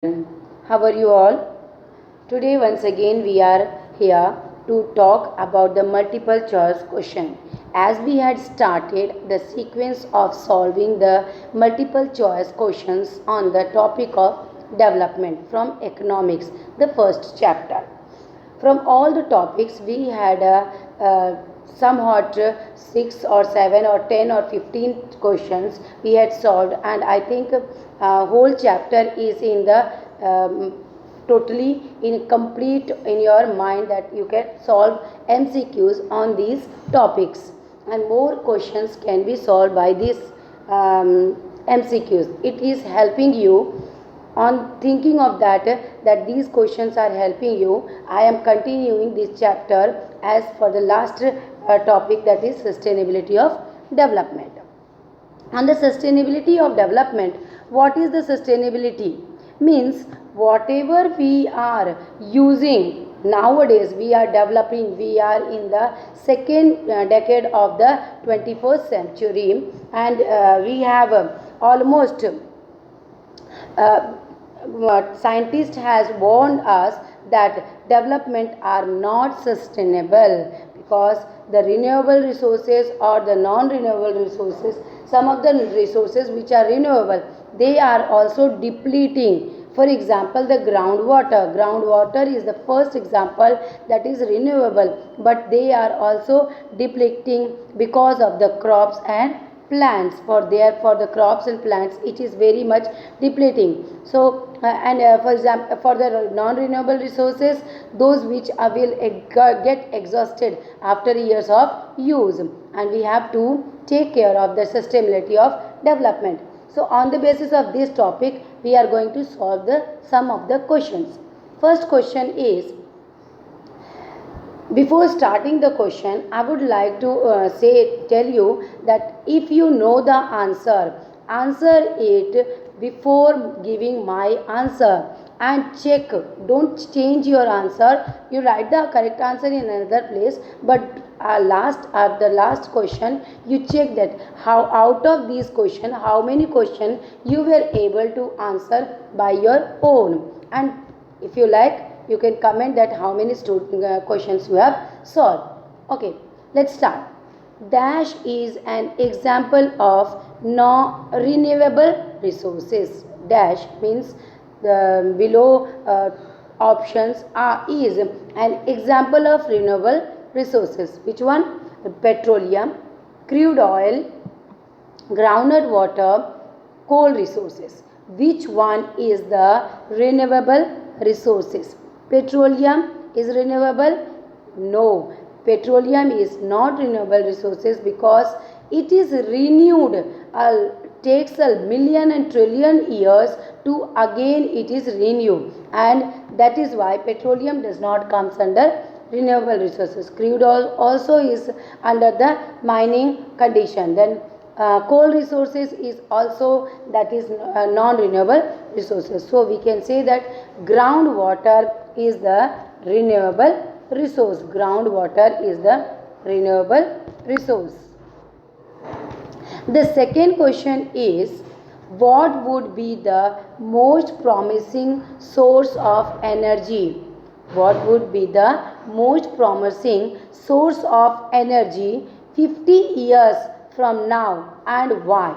How are you all? Today, once again, we are here to talk about the multiple choice question. As we had started the sequence of solving the multiple choice questions on the topic of development from economics, the first chapter. From all the topics, we had somewhat 6 or 7 or 10 or 15 questions we had solved, and I think whole chapter is in the totally in complete in your mind that you can solve MCQs on these topics, and more questions can be solved by these MCQs. It is helping you on thinking of that these questions are helping you. I am continuing this chapter as for the last topic, that is sustainability of development. On the sustainability of development, what is the sustainability? Means whatever we are using nowadays, we are developing, we are in the second decade of the 21st century, and we have almost what scientist has warned us that development are not sustainable, because the renewable resources or the non-renewable resources, some of the resources which are renewable, they are also depleting. For example, the groundwater is the first example that is renewable, but they are also depleting because of the crops and plants. For the crops and plants, it is very much depleting. So for example, for the non renewable resources, those which will get exhausted after years of use, and we have to take care of the sustainability of development. So on the basis of this topic, we are going to solve the some of the questions. First question is, before starting the question, I would like to tell you that if you know the answer it before giving my answer, and check. Don't change your answer. You write the correct answer in another place, but at the last question, you check that how out of these question, how many question you were able to answer by your own. And if you like, you can comment that how many questions you have solved. Okay, let's start. Dash is an example of non-renewable resources. Dash means the below options is an example of renewable resources. Which one? Petroleum, crude oil, groundnut water, coal resources. Which one is the renewable resources? Petroleum is renewable? No, petroleum is not renewable resources, because it is renewed. Takes a million and trillion years to again it is renewed, and that is why petroleum does not comes under renewable resources. Crude oil also is under the mining condition. Then coal resources is also, that is non-renewable resources. So we can say that groundwater is the renewable resource. Groundwater is the renewable resource. The second question is, what would be the most promising source of energy? What would be the most promising source of energy 50 years from now, and why?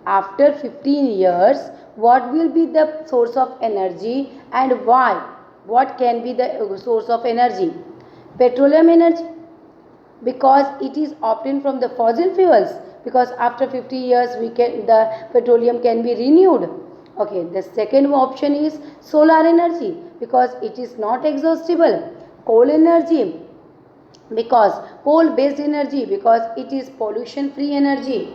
After 15 years, what will be the source of energy and why? What can be the source of energy? Petroleum energy, because it is obtained from the fossil fuels, because after 50 years the petroleum can be renewed. Okay, the second option is solar energy, because it is not exhaustible. Coal energy, because coal based energy, because it is pollution free energy.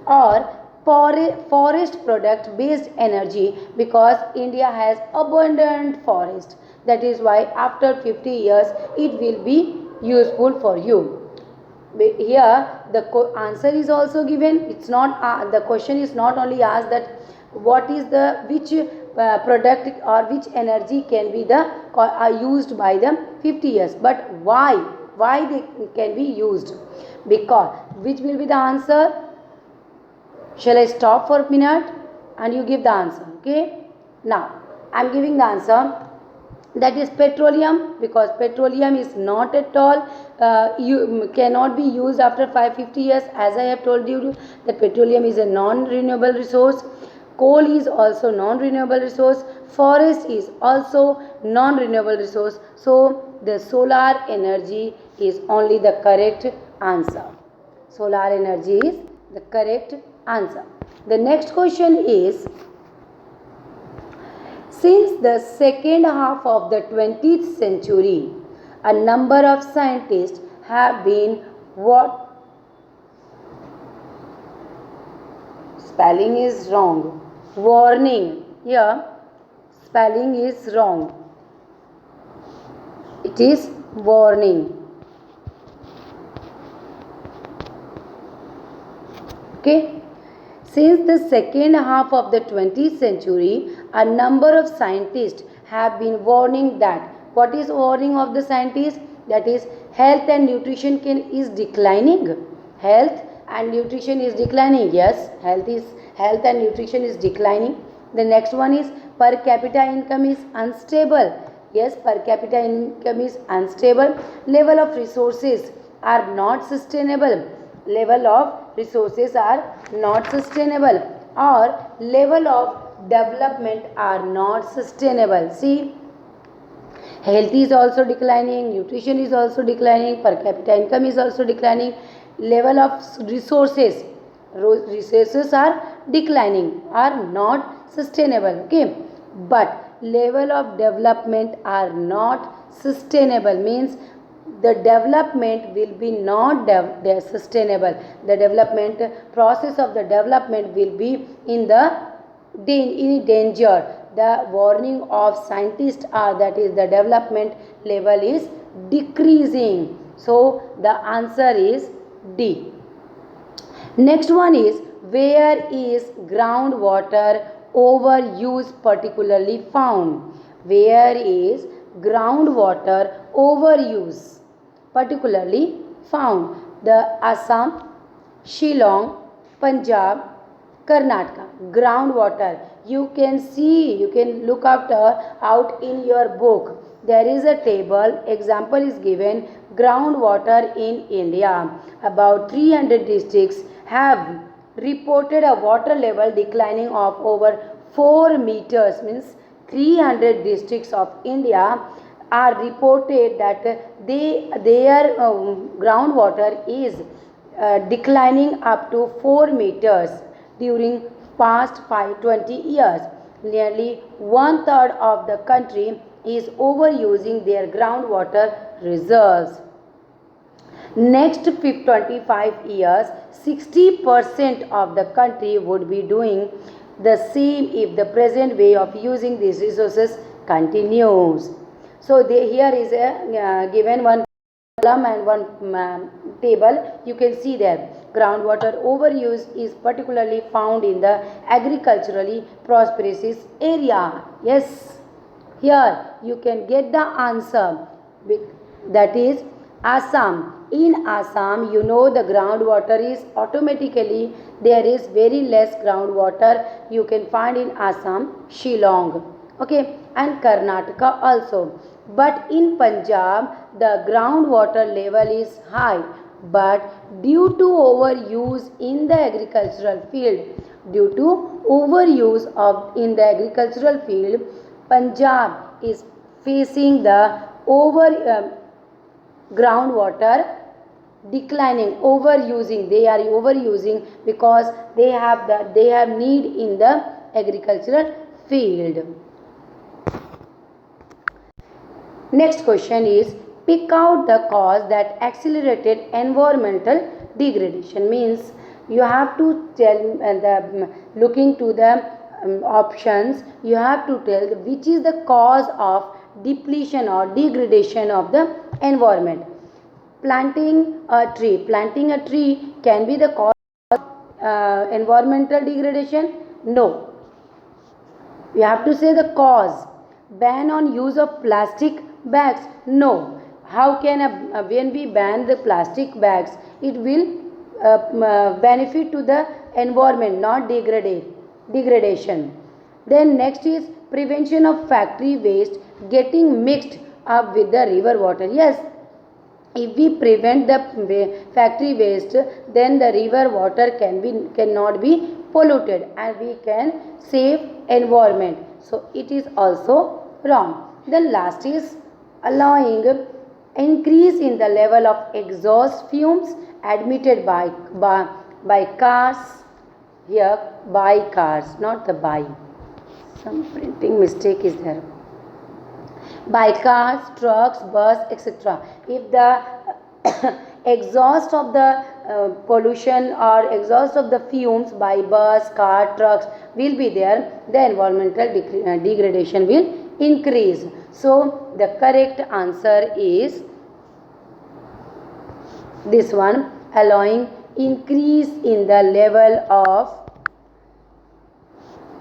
Or forest product based energy, because India has abundant forest. That is why after 50 years it will be useful for you. Here the answer is also given. It's not the question is not only asked that what is the which product or which energy can be the used by the 50 years, but why they can be used. Because which will be the answer? Shall I stop for a minute and you give the answer? Okay, now I'm giving the answer. That is petroleum, because petroleum is not at all you cannot be used after 550 years, as I have told you that petroleum is a non renewable resource. Coal is also non renewable resource. Forest is also non renewable resource. So the solar energy is only the correct answer. Solar energy is the correct answer. The next question is, since the second half of the 20th century, a number of scientists have been what? Spelling is wrong. Warning. Here, spelling is wrong. It is warning. Okay. Since the second half of the 20th century, a number of scientists have been warning that, what is warning of the scientists? That is, health and nutrition is declining. Health and nutrition is declining. Yes, health and nutrition is declining. The next one is per capita income is unstable. Yes, per capita income is unstable. Level of resources are not sustainable. Level of resources are not sustainable, or level of development are not sustainable. See, health is also declining, nutrition is also declining, per capita income is also declining, level of resources are declining, are not sustainable. Okay, but level of development are not sustainable, means the development will be not sustainable. The development process of the development will be in danger. The warning of scientists are that is the development level is decreasing. So the answer is D. Next one is, where is groundwater overuse particularly found? Where is groundwater overuse particularly found? The Assam, Shillong, Punjab, Karnataka. Groundwater. You can see, you can look after out in your book. There is a table. Example is given. Groundwater in India. About 300 districts have reported a water level declining of over 4 meters. Means 300 districts of India are reported that their groundwater is declining up to 4 meters during past 20 years. Nearly 1/3 of the country is overusing their groundwater reserves. Next 25 years, 60% of the country would be doing the same if the present way of using these resources continues. So here is a given one column and one table. You can see there, groundwater overuse is particularly found in the agriculturally prosperous area. Yes, here you can get the answer, that is Assam. In Assam, you know the groundwater is automatically, there is very less groundwater you can find in Assam, Shillong, okay, and Karnataka also. But in Punjab, the groundwater level is high, but due to overuse in the agricultural field, due to overuse in the agricultural field, Punjab is facing the groundwater declining, overusing. They are overusing because they have need in the agricultural field. Next question is, pick out the cause that accelerated environmental degradation. Means you have to tell looking to the options, you have to tell which is the cause of depletion or degradation of the environment. Planting a tree can be the cause of environmental degradation? No. You have to say the cause. Ban on use of plastic bags? No. How can when we ban the plastic bags, it will benefit to the environment, not degradation. Then next is prevention of factory waste getting mixed up with the river water. Yes, if we prevent the factory waste, then the river water cannot be polluted and we can save environment. So it is also wrong. Then last is allowing increase in the level of exhaust fumes emitted by cars. Here by cars, not the by. Some printing mistake is there. By cars, trucks, bus, etc. If the exhaust of the pollution or exhaust of the fumes by bus, car, trucks will be there, the environmental degradation will increase. So the correct answer is this one, allowing increase in the level of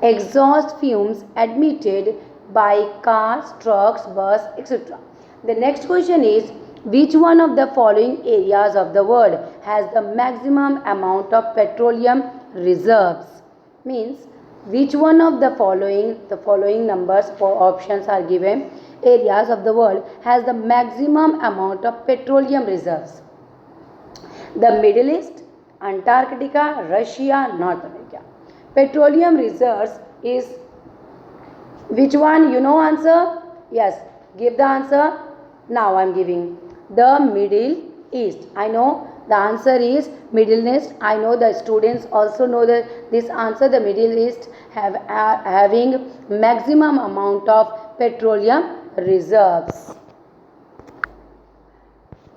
exhaust fumes emitted by cars, trucks, bus, etc. The next question is, which one of the following areas of the world has the maximum amount of petroleum reserves? Means, which one of the following numbers for options are given, areas of the world has the maximum amount of petroleum reserves? The Middle East, Antarctica, Russia, North America. Petroleum reserves is which one? You know answer? Yes. Give the answer. Now I am giving. The Middle East. I know the answer is Middle East. I know the students also know that this answer. The Middle East having maximum amount of petroleum reserves.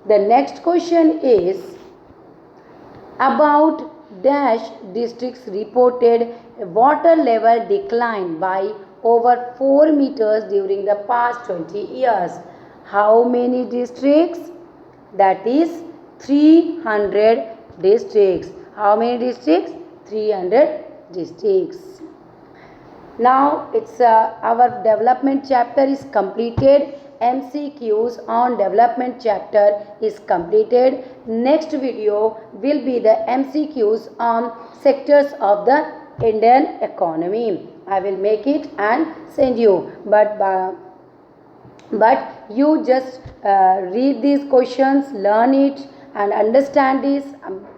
The next question is about dash districts reported water level decline by over 4 meters during the past 20 years. How many districts? That is 300 districts. How many districts? 300 districts. Now it's our development chapter is completed. MCQs on development chapter is completed. Next video will be the MCQs on sectors of the Indian economy. I will make it and send you. But you just read these questions, learn it and understand this.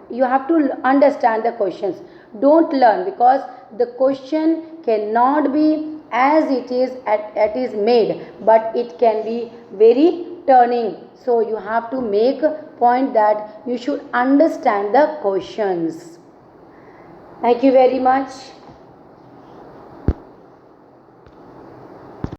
You have to understand the questions. Don't learn because the question cannot be as it is made, but it can be very turning. So you have to make a point that you should understand the questions. Thank you very much.